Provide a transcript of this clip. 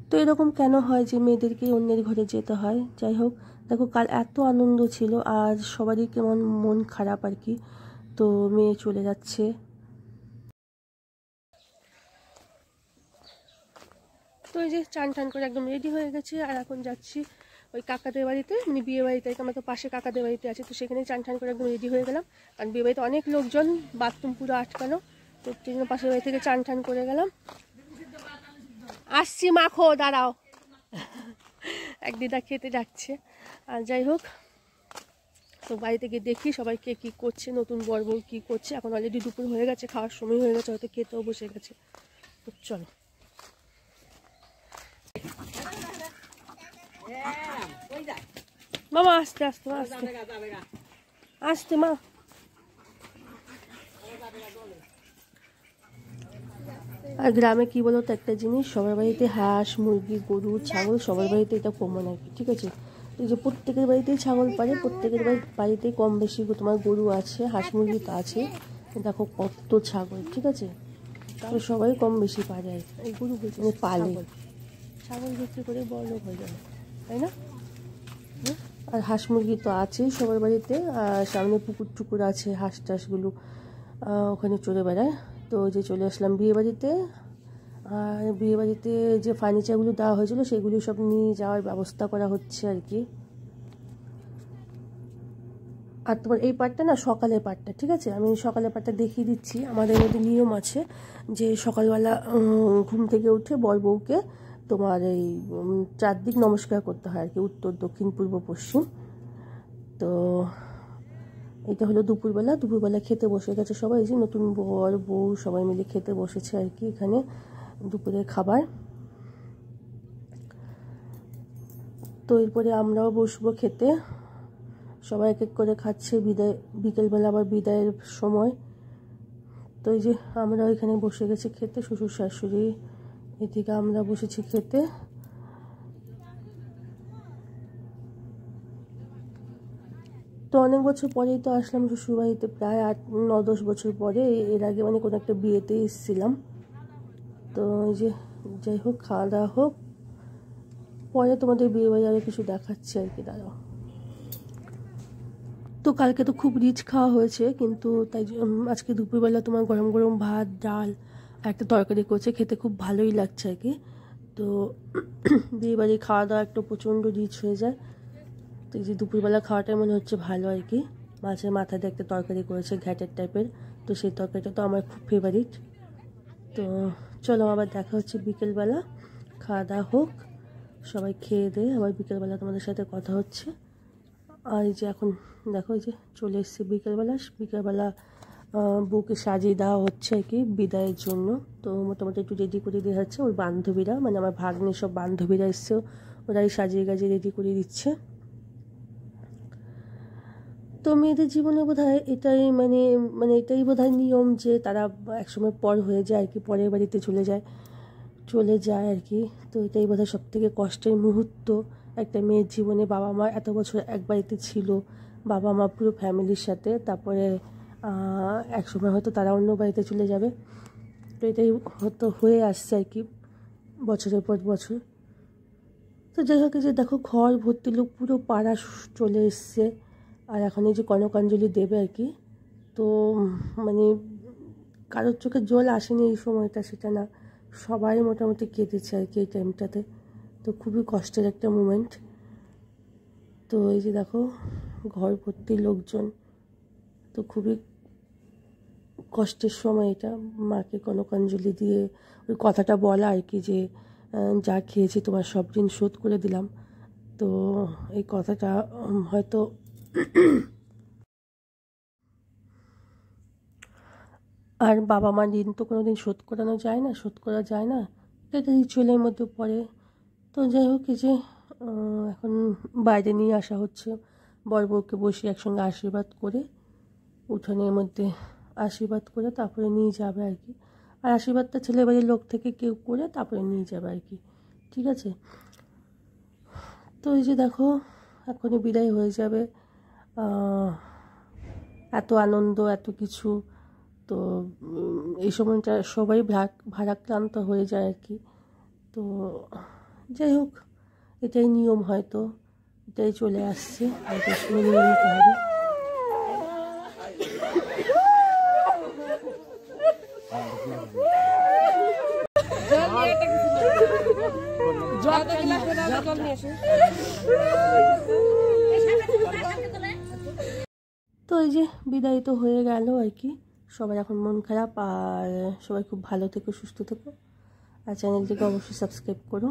তো এরকম কেন হয় যে মেয়েদেরকে অন্যের ঘরে যেতে হয়? যাই হোক, দেখো কাল এত আনন্দ ছিল আর সবারই কেমন মন খারাপ আর কি। তো মেয়ে চলে যাচ্ছে। তো এই যে চান টান করে একদম রেডি হয়ে গেছে আর এখন যাচ্ছি ওই কাকাদের বাড়িতে, মানে বিয়ে বাড়িতে। আমরা তো পাশে কাকাদের বাড়িতে আছি, তো সেখানে চান টান করে একদম রেডি হয়ে গেলাম। কারণ বিয়ে বাড়িতে অনেক লোকজন, বাথরুম পুরো আটকানো। তো সেই জন্য পাশের বাড়ি থেকে চান টান করে গেলাম। আসছি মাখো, দাঁড়াও। এক দিদা খেতে যাচ্ছে। আর যাই হোক, তো বাড়িতে গিয়ে দেখি সবাই কে কী করছে, নতুন বর বউ কী করছে। এখন অলরেডি দুপুর হয়ে গেছে, খাওয়ার সময় হয়ে গেছে, হয়তো খেতেও বসে গেছে। তো চলো। মামা আস্তে আস্তে, আস্তে আস্তে মা। আর গ্রামে কি বলো তো একটা জিনিস, সবার বাড়িতে হাঁস মুরগি গরু ছাগল সবার বাড়িতে এটা কমন আর কি, ঠিক আছে। এই যে প্রত্যেকের বাড়িতেই ছাগল পারে, প্রত্যেকের বাড়িতেই কম বেশি তোমার গরু আছে, হাঁস মুরগি তো আছে। দেখো কত ছাগল, ঠিক আছে। তো সবাই কম বেশি পারে আর এই গরু মানে পালে, ছাগল বিক্রি করে বড় লোক হয়ে যাবে, তাই না? আর হাঁস মুরগি তো আছেই সবার বাড়িতে। আর সামনে পুকুর টুকুর আছে, হাঁস টাসগুলো ওখানে চড়ে বেড়ায়। তো যে চলে আসলাম বিয়ে বাড়িতে। আর বিয়ে বাড়িতে যে ফার্নিচারগুলো দেওয়া হয়েছিল সেগুলি সব নিয়ে যাওয়ার ব্যবস্থা করা হচ্ছে আর কি। আর তোমার এই পার্টটা না সকালের পার্টটা, ঠিক আছে। আমি সকালের পার্টটা দেখিয়ে দিচ্ছি। আমাদের মধ্যে নিয়ম আছে যে সকালবেলা ঘুম থেকে উঠে বর বউকে তোমার এই চারদিক নমস্কার করতে হয় আর কি, উত্তর দক্ষিণ পূর্ব পশ্চিম। তো এটা হলো দুপুরবেলা। দুপুরবেলা খেতে বসে গেছে সবাই, যে নতুন বর বউ সবাই মিলে খেতে বসেছে আর কি এখানে দুপুরের খাবার। তো এরপরে আমরাও বসবো খেতে, সবাই এক এক করে খাচ্ছে। বিকেলবেলা আবার বিদায়ের সময়। তো এই যে আমরা এখানে বসে গেছি খেতে, শ্বশুর শাশুড়ি, এদিকে আমরা বসেছি খেতে। তো অনেক বছর পরেই তো আসলাম শ্বশুরবাড়িতে, প্রায় 8-9-10 বছর পরে। এর আগে মানে কোনো একটা বিয়েতে এসেছিলাম। তো এই যে যাই হোক, খাওয়া দাওয়া হোক, পরে তোমাদের বিয়ে বাড়ি আরও কিছু দেখাচ্ছে আর কি, দাঁড়াও। তো কালকে তো খুব রিচ খাওয়া হয়েছে, কিন্তু তাই আজকে দুপুরবেলা তোমার গরম গরম ভাত ডাল আর একটা তরকারি করছে, খেতে খুব ভালোই লাগছে আর কি। তো বিয়ে বাড়ির খাওয়া দাওয়া একটু প্রচণ্ড রিচ হয়ে যায়। তো এই যে দুপুরবেলা খাওয়াটাই মনে হচ্ছে ভালো আর কি। মাছের মাথা দিয়ে একটা তরকারি করেছে ঘ্যাটের টাইপের, তো সেই তরকারিটা তো আমার খুব ফেভারিট। তো চলো আবার দেখা হচ্ছে বিকেলবেলা, খাওয়া দাওয়া হোক, সবাই খেয়ে দিয়ে আবার বিকেলবেলা তোমাদের সাথে কথা হচ্ছে। আর এই যে এখন দেখো, এই যে চলে এসছে বিকেলবেলা। বিকেলবেলা বউকে সাজিয়ে দেওয়া হচ্ছে আর কি বিদায়ের জন্য। তো মোটামুটি একটু রেডি করে দেওয়া হচ্ছে। ওর বান্ধবীরা, মানে আমার ভাগ্নের সব বান্ধবীরা এসছে, ওরাই সাজিয়ে গাজিয়ে রেডি করে দিচ্ছে। তো মেয়েদের জীবনে বোধহয় এটাই মানে এটাই বোধহয় নিয়ম যে তারা একসময় পর হয়ে যায় আর কি, পরের বাড়িতে চলে যায় আর কি। তো এটাই বোধহয় সবথেকে কষ্টের মুহূর্ত একটা মেয়ের জীবনে। বাবা মা এত বছর এক বাড়িতে ছিল, বাবা মা পুরো ফ্যামিলির সাথে, তারপরে একসময় হয়তো তারা অন্য বাড়িতে চলে যাবে। তো এটাই হয়তো হয়ে আসছে আর কি বছরের পর বছর। তো যাই হোক, যে দেখো ঘর ভর্তি লোক, পুরো পাড়া চলে এসছে। আর এখন এই যে কনকাঞ্জলি দেবে আর কি। তো মানে কারোর চোখে জল আসেনি এই সময়টা, সেটা না, সবাই মোটামুটি কেঁদেছে আর কি এই টাইমটাতে। তো খুবই কষ্টের একটা মোমেন্ট। তো এই যে দেখো ঘর ভর্তি লোকজন, তো খুবই কষ্টের সময় এটা। মাকে কনকাঞ্জলি দিয়ে ওই কথাটা বলা আর কি, যে যা খেয়েছি তোমার সব ঋণ শোধ করে দিলাম। তো এই কথাটা হয়তো আর বাবা মার ঋণ তো কোনো দিন শোধ করা যায় না, এটা রিচুয়ালের মধ্যে পড়ে। তো যাই হোক, এই যে এখন বাইরে নিয়ে আসা হচ্ছে, বর বউকে বসিয়ে একসঙ্গে আশীর্বাদ করে, উঠোনের মধ্যে আশীর্বাদ করে তারপরে নিয়ে যাবে আর কি। আর আশীর্বাদটা ছেলে বাড়ির লোক থেকে কেউ করে তারপরে নিয়ে যাবে আর কি, ঠিক আছে। তো এই যে দেখো এখনই বিদায় হয়ে যাবে। এত আনন্দ, এত কিছু। তো এই সময়টা সবাই ভারাক্রান্ত হয়ে যায় আর কি। তো যাই হোক, এটাই নিয়ম, হয়তো এটাই চলে আসছে, হয়তো মেনে নিতে হবে। তো এই যে বিদায় তো হয়ে গেল আর কি। সবার এখন মন খারাপ, আর সবাই খুব ভালো থেকো, সুস্থ থেকো, আর চ্যানেলটিকে অবশ্যই সাবস্ক্রাইব করো।